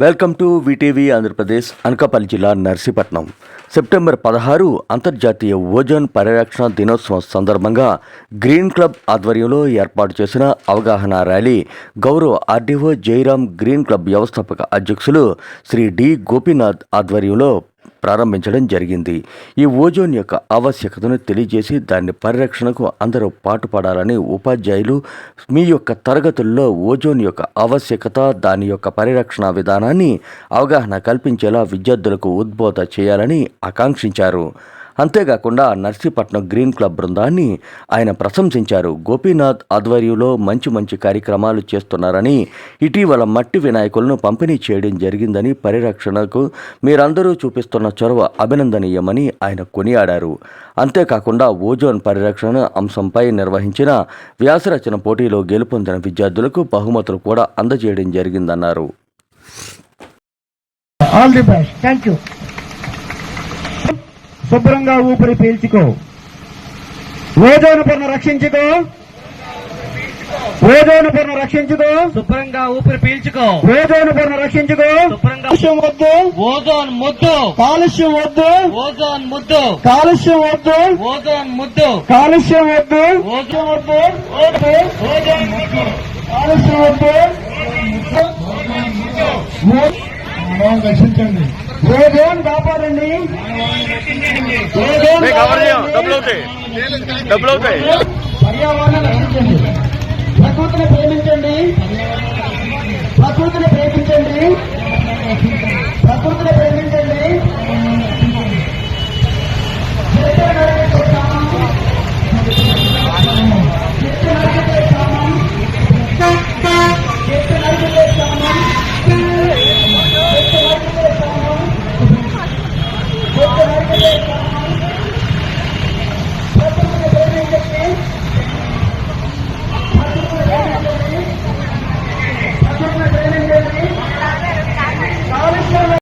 Welcome to VTV Andhra Pradesh. Anakapalli జిల్లా Narsipatnam. September 16 అంతర్జాతీయ ozone పరిరక్షణ దినోత్సవం సందర్భంగా గ్రీన్ క్లబ్ ఆధ్వర్యంలో ఏర్పాటు చేసిన అవగాహన ర్యాలీ గౌరవ ఆర్డీఓ జయరాం, గ్రీన్ క్లబ్ వ్యవస్థాపక అధ్యక్షులు శ్రీ డి గోపీనాథ్ ఆధ్వర్యంలో ప్రారంభించడం జరిగింది. ఈ ఓజోన్ యొక్క ఆవశ్యకతను తెలియజేసి దాని పరిరక్షణకు అందరూ పాటుపడాలని ఉపాధ్యాయులు మీ యొక్క తరగతుల్లో ఓజోన్ యొక్క ఆవశ్యకత, దాని యొక్క పరిరక్షణ విధానాన్ని అవగాహన కల్పించేలా విద్యార్థులకు ఉద్బోధ చేయాలని ఆకాంక్షించారు. అంతేకాకుండా నర్సీపట్నం గ్రీన్ క్లబ్ బృందాన్ని ఆయన ప్రశంసించారు. గోపీనాథ్ ఆధ్వర్యంలో మంచి కార్యక్రమాలు చేస్తున్నారని, ఇటీవల మట్టి వినాయకులను పంపిణీ చేయడం జరిగిందని, పరిరక్షణకు మీరందరూ చూపిస్తున్న చొరవ అభినందనీయమని ఆయన కొనియాడారు. అంతేకాకుండా ఓజోన్ పరిరక్షణ అంశంపై నిర్వహించిన వ్యాసరచన పోటీలో గెలుపొందిన విద్యార్థులకు బహుమతులు కూడా అందజేయడం జరిగిందన్నారు. All the best. Thank you. శుభ్రంగా ఊపిరి పీల్చుకో, ఓజోన్ పొరను రక్షించుకో, ఓజోన్ పొరను రక్షించుకో, శుభ్రంగా ఊపిరి పీల్చుకో, ఓజోన్ పొరను రక్షించుకో. కాలుష్యం వద్దు, ఓజోన్ ముద్దు, కాలుష్యం వద్దు, ఓజోన్ ముద్దు, కాలుష్యం వద్దు, ఓజోన్ ముద్దు, కాలుష్యం వద్దు, ఓజోన్ వద్దు, ఓజోన్ ముద్దు, కాలుష్యం వద్దు, రక్షించండి, ఓజోన్ కాపాడండి, పర్యావరణాన్ని రక్షించండి, ప్రకృతిని ప్రేమించండి,